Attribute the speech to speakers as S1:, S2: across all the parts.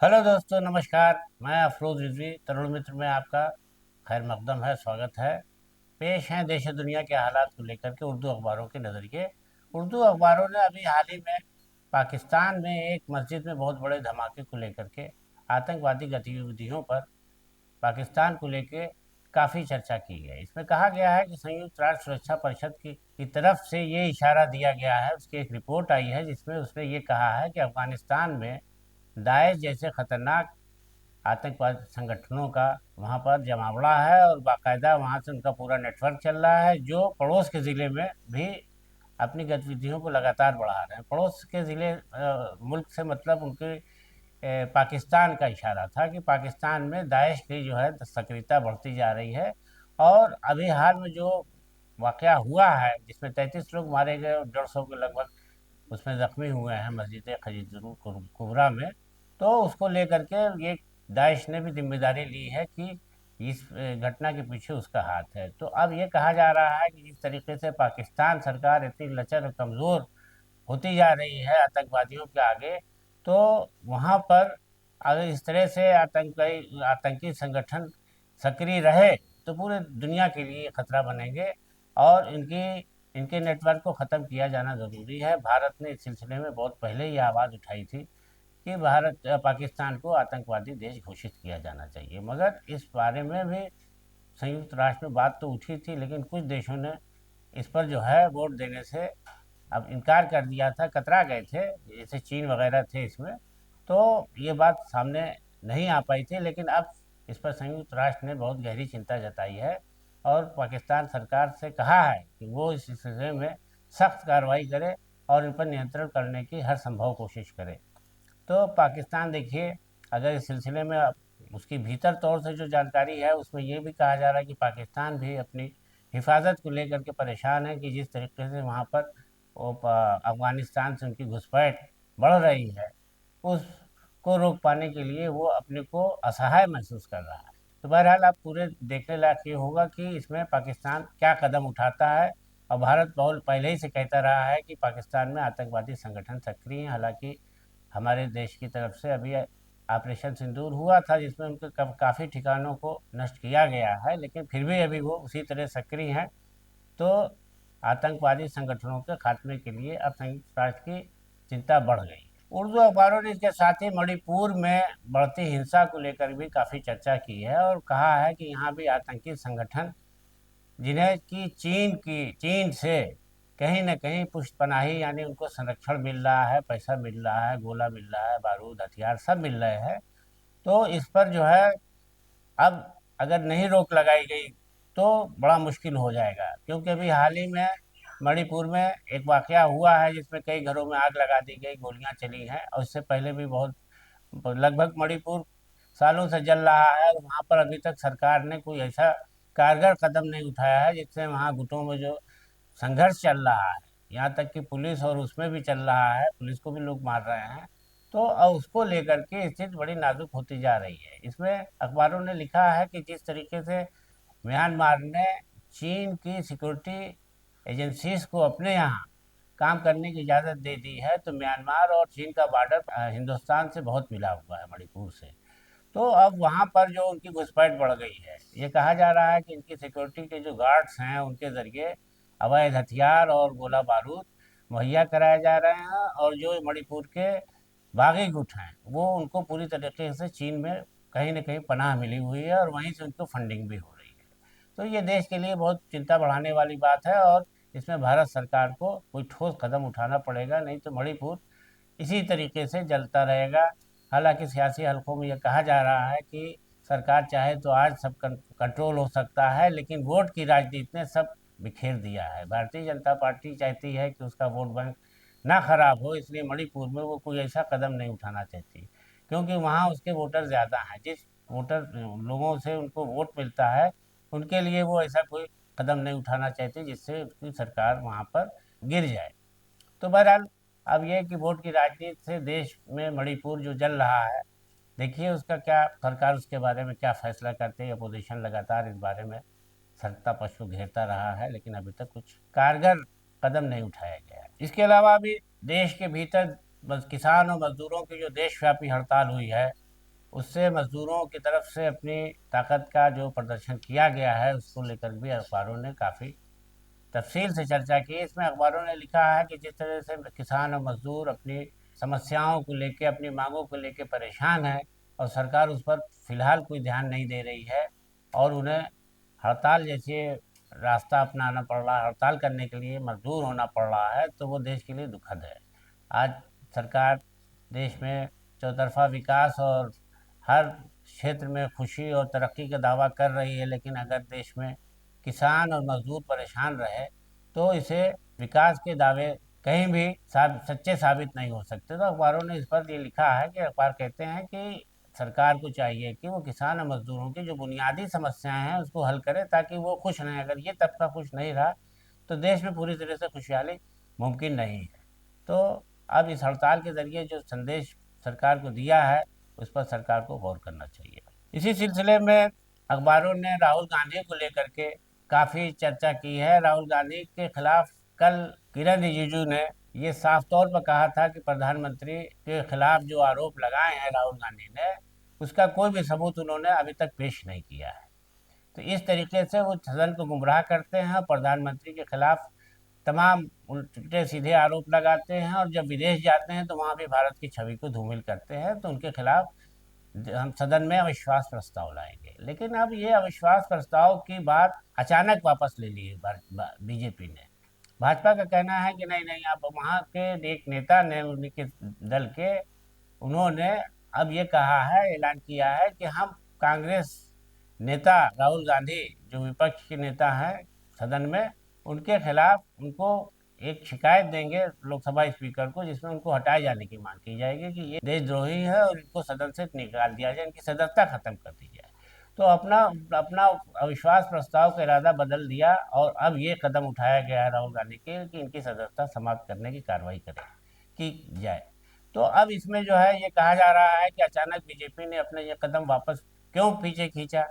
S1: Hello दोस्तों, नमस्कार। मैं अफरोज रिजवी तरुण मित्र में आपका खैर मकदम है, स्वागत है। पेश हैं देश और दुनिया के हालात को लेकर के उर्दू अखबारों के नज़रिए। उर्दू अखबारों ने अभी हाल ही में पाकिस्तान में एक मस्जिद में बहुत बड़े धमाके को लेकर के आतंकवादी गतिविधियों पर पाकिस्तान को लेकर काफ़ी चर्चा की है। इसमें कहा गया है कि संयुक्त राष्ट्र सुरक्षा परिषद की तरफ से ये इशारा दिया गया है। उसकी एक रिपोर्ट आई है जिसमें उसने ये कहा है कि अफगानिस्तान में दाइश जैसे खतरनाक आतंकवादी संगठनों का वहाँ पर जमावड़ा है और बाकायदा वहाँ से उनका पूरा नेटवर्क चल रहा है, जो पड़ोस के ज़िले में भी अपनी गतिविधियों को लगातार बढ़ा रहे हैं। पड़ोस के ज़िले मुल्क से मतलब उनके पाकिस्तान का इशारा था कि पाकिस्तान में दाइश की जो है सक्रियता बढ़ती जा रही है। और अभी हाल में जो वाक़या हुआ है जिसमें 33 लोग मारे गए और 150 के लगभग उसमें ज़ख्मी हुए हैं मस्जिद खजीर कुबरा में, तो उसको लेकर के ये दाइश ने भी जिम्मेदारी ली है कि इस घटना के पीछे उसका हाथ है। तो अब ये कहा जा रहा है कि जिस तरीके से पाकिस्तान सरकार इतनी लचर और कमज़ोर होती जा रही है आतंकवादियों के आगे, तो वहाँ पर अगर इस तरह से आतंकी आतंकी संगठन सक्रिय रहे तो पूरे दुनिया के लिए खतरा बनेंगे और इनके नेटवर्क को ख़त्म किया जाना ज़रूरी है। भारत ने इस सिलसिले में बहुत पहले ही आवाज़ उठाई थी कि पाकिस्तान को आतंकवादी देश घोषित किया जाना चाहिए, मगर इस बारे में भी संयुक्त राष्ट्र में बात तो उठी थी, लेकिन कुछ देशों ने इस पर जो है वोट देने से अब इनकार कर दिया था, कतरा गए थे, जैसे चीन वगैरह थे इसमें। तो ये बात सामने नहीं आ पाई थी, लेकिन अब इस पर संयुक्त राष्ट्र ने बहुत गहरी चिंता जताई है और पाकिस्तान सरकार से कहा है कि वो इस सिलसिले में सख्त कार्रवाई करे और इन पर नियंत्रण करने की हर संभव कोशिश करे। तो पाकिस्तान देखिए, अगर इस सिलसिले में उसकी भीतर तौर से जो जानकारी है उसमें ये भी कहा जा रहा है कि पाकिस्तान भी अपनी हिफाजत को लेकर के परेशान है कि जिस तरीके से वहाँ पर अफगानिस्तान से उनकी घुसपैठ बढ़ रही है, उसको रोक पाने के लिए वो अपने को असहाय महसूस कर रहा है। तो बहरहाल अब पूरे देखने लायक ये होगा कि इसमें पाकिस्तान क्या कदम उठाता है। और भारत बहुत पहले ही से कहता रहा है कि पाकिस्तान में आतंकवादी संगठन सक्रिय हैं। हालांकि हमारे देश की तरफ से अभी ऑपरेशन सिंदूर हुआ था जिसमें उनके काफ़ी ठिकानों को नष्ट किया गया है, लेकिन फिर भी अभी वो उसी तरह सक्रिय हैं। तो आतंकवादी संगठनों के खात्मे के लिए अब संयुक्त राष्ट्र की चिंता बढ़ गई। उर्दू अखबारों ने इसके साथ ही मणिपुर में बढ़ती हिंसा को लेकर भी काफ़ी चर्चा की है और कहा है कि यहाँ भी आतंकी संगठन जिन्हें कि चीन से कहीं न कहीं पुष्टपनाही यानी उनको संरक्षण मिल रहा है, पैसा मिल रहा है, गोला मिल रहा है, बारूद, हथियार सब मिल रहे हैं। तो इस पर जो है अब अगर नहीं रोक लगाई गई तो बड़ा मुश्किल हो जाएगा, क्योंकि अभी हाल ही में मणिपुर में एक वाक़या हुआ है जिसमें कई घरों में आग लगा दी गई, गोलियां चली हैं और इससे पहले भी बहुत लगभग मणिपुर सालों से जल रहा है और वहाँ पर अभी तक सरकार ने कोई ऐसा कारगर कदम नहीं उठाया है जिससे वहाँ गुटों में जो संघर्ष चल रहा है, यहाँ तक कि पुलिस और उसमें भी चल रहा है, पुलिस को भी लोग मार रहे हैं। तो अब उसको लेकर के स्थिति बड़ी नाजुक होती जा रही है। इसमें अखबारों ने लिखा है कि जिस तरीके से म्यांमार ने चीन की सिक्योरिटी एजेंसीज को अपने यहाँ काम करने की इजाज़त दे दी है, तो म्यांमार और चीन का बॉर्डर हिंदुस्तान से बहुत मिला हुआ है, मणिपुर से। तो अब वहाँ पर जो उनकी घुसपैठ बढ़ गई है, ये कहा जा रहा है कि इनकी सिक्योरिटी के जो गार्ड्स हैं उनके ज़रिए अवैध हथियार और गोला बारूद मुहैया कराए जा रहे हैं और जो मणिपुर के बागी गुट हैं वो उनको पूरी तरीके से चीन में कहीं ना कहीं पनाह मिली हुई है और वहीं से उनको फंडिंग भी हो रही है। तो ये देश के लिए बहुत चिंता बढ़ाने वाली बात है और इसमें भारत सरकार को कोई ठोस कदम उठाना पड़ेगा, नहीं तो मणिपुर इसी तरीके से जलता रहेगा। हालांकि सियासी हलकों में यह कहा जा रहा है कि सरकार चाहे तो आज सब कंट्रोल हो सकता है, लेकिन वोट की राजनीति ने सब बिखेर दिया है। भारतीय जनता पार्टी चाहती है कि उसका वोट बैंक ना खराब हो, इसलिए मणिपुर में वो कोई ऐसा कदम नहीं उठाना चाहती, क्योंकि वहाँ उसके वोटर ज़्यादा हैं। जिस वोटर लोगों से उनको वोट मिलता है उनके लिए वो ऐसा कोई कदम नहीं उठाना चाहती जिससे उसकी सरकार वहाँ पर गिर जाए। तो बहरहाल अब यह कि वोट की राजनीति से देश में मणिपुर जो जल रहा है, देखिए उसका क्या सरकार उसके बारे में क्या फैसला करते है। अपोजिशन लगातार इस बारे में सत्ता पक्ष को घेरता रहा है, लेकिन अभी तक कुछ कारगर कदम नहीं उठाया गया है। इसके अलावा भी देश के भीतर बस किसान और मजदूरों की जो देशव्यापी हड़ताल हुई है उससे मजदूरों की तरफ से अपनी ताकत का जो प्रदर्शन किया गया है उसको लेकर भी अखबारों ने काफ़ी तफसील से चर्चा की। इसमें अखबारों ने लिखा है कि जिस तरह से किसान और मजदूर अपनी समस्याओं को लेकर, अपनी मांगों को लेकर परेशान है और सरकार उस पर फिलहाल कोई ध्यान नहीं दे रही है और उन्हें हड़ताल जैसे रास्ता अपनाना पड़ रहा है, हड़ताल करने के लिए मजबूर होना पड़ रहा है, तो वो देश के लिए दुखद है। आज सरकार देश में चौतरफा विकास और हर क्षेत्र में खुशी और तरक्की का दावा कर रही है, लेकिन अगर देश में किसान और मजदूर परेशान रहे तो इसे विकास के दावे कहीं भी सच्चे साबित नहीं हो सकते। तो अखबारों ने इस पर ये लिखा है कि अखबार कहते हैं कि सरकार को चाहिए कि वो किसान और मजदूरों की जो बुनियादी समस्याएं हैं उसको हल करे ताकि वो खुश रहें। अगर ये तबका खुश नहीं रहा तो देश में पूरी तरह से खुशहाली मुमकिन नहीं है। तो अब इस हड़ताल के ज़रिए जो संदेश सरकार को दिया है उस पर सरकार को गौर करना चाहिए। इसी सिलसिले में अखबारों ने राहुल गांधी को लेकर के काफ़ी चर्चा की है। राहुल गांधी के खिलाफ कल किरण रिजिजू ने ये साफ तौर पर कहा था कि प्रधानमंत्री के खिलाफ जो आरोप लगाए हैं राहुल गांधी ने, उसका कोई भी सबूत उन्होंने अभी तक पेश नहीं किया है। तो इस तरीके से वो सदन को गुमराह करते हैं और प्रधानमंत्री के खिलाफ तमाम उल्टे सीधे आरोप लगाते हैं और जब विदेश जाते हैं तो वहाँ भी भारत की छवि को धूमिल करते हैं। तो उनके खिलाफ हम सदन में अविश्वास प्रस्ताव लाएंगे। लेकिन अब ये अविश्वास प्रस्ताव की बात अचानक वापस ले ली है बीजेपी ने। भाजपा का कहना है कि नहीं नहीं, अब वहाँ के एक नेता ने उनके दल के, उन्होंने अब ये कहा है, ऐलान किया है कि हम कांग्रेस नेता राहुल गांधी जो विपक्ष के नेता हैं सदन में, उनके खिलाफ उनको एक शिकायत देंगे लोकसभा स्पीकर को, जिसमें उनको हटाए जाने की मांग की जाएगी कि ये देशद्रोही है और इनको सदन से निकाल दिया जाए, इनकी सदस्यता खत्म कर दी जाए। तो अपना अपना अविश्वास प्रस्ताव का इरादा बदल दिया और अब ये कदम उठाया गया है राहुल गांधी के कि इनकी सदस्यता समाप्त करने की कार्रवाई करें की जाए। तो अब इसमें जो है ये कहा जा रहा है कि अचानक बीजेपी ने अपने ये कदम वापस क्यों पीछे खींचा,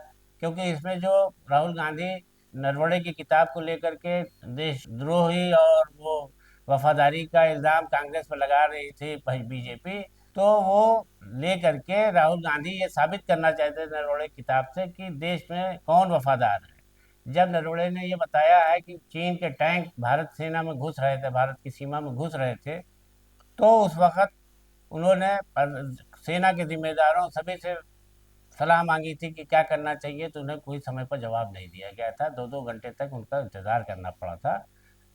S1: क्योंकि इसमें जो राहुल गांधी नरवणे की किताब को लेकर के देशद्रोही और वो वफादारी का इल्ज़ाम कांग्रेस पर लगा रही थी बीजेपी, तो वो ले करके राहुल गांधी ये साबित करना चाहते थे नरवणे किताब से कि देश में कौन वफादार है। जब नरवणे ने ये बताया है कि चीन के टैंक भारत सेना में घुस रहे थे, भारत की सीमा में घुस रहे थे, तो उस वक्त उन्होंने सेना के जिम्मेदारों सभी से सलाह मांगी थी कि क्या करना चाहिए, तो उन्हें कोई समय पर जवाब नहीं दिया गया था। 2-2 घंटे तक उनका इंतज़ार करना पड़ा था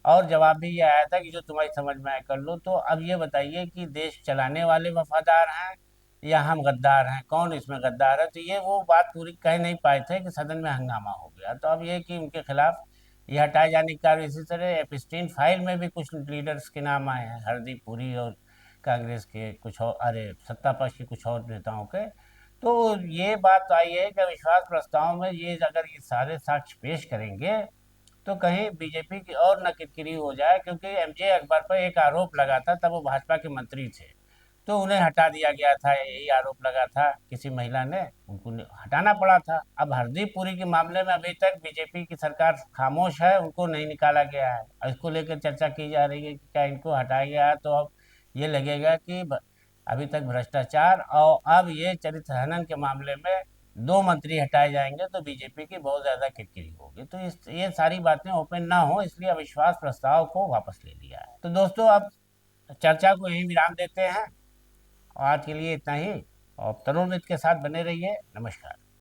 S1: और जवाब भी ये आया था कि जो तुम्हारी समझ में आए कर लो। तो अब ये बताइए कि देश चलाने वाले वफादार हैं या हम गद्दार हैं, कौन इसमें गद्दार है? तो ये वो बात पूरी कह नहीं पाए थे कि सदन में हंगामा हो गया। तो अब ये कि उनके खिलाफ ये हटाए जाने की कार्य, इसी तरह एपस्टीन फाइल में भी कुछ लीडर्स के नाम आए हैं, हरदीप पुरी और कांग्रेस के कुछ और, अरे सत्ता पक्ष के कुछ और नेताओं के। तो ये बात आई है कि अविश्वास प्रस्ताव में ये अगर ये सारे साक्ष्य पेश करेंगे तो कहीं बीजेपी की और न किरकिरी हो जाए, क्योंकि एमजे अकबर पर एक आरोप लगा था, तब वो भाजपा के मंत्री थे, तो उन्हें हटा दिया गया था। यही आरोप लगा था किसी महिला ने, उनको हटाना पड़ा था। अब हरदीप पुरी के मामले में अभी तक बीजेपी की सरकार खामोश है, उनको नहीं निकाला गया है और इसको लेकर चर्चा की जा रही है कि क्या इनको हटाया गया है। तो अब ये लगेगा कि अभी तक भ्रष्टाचार और अब ये चरित्र हनन के मामले में 2 मंत्री हटाए जाएंगे तो बीजेपी की बहुत ज़्यादा किरकिरी होगी। तो इस ये सारी बातें ओपन ना हो, इसलिए अविश्वास प्रस्ताव को वापस ले लिया है। तो दोस्तों अब चर्चा को यहीं विराम देते हैं और आज के लिए इतना ही। और तरुण मित्र के साथ बने रहिए। नमस्कार।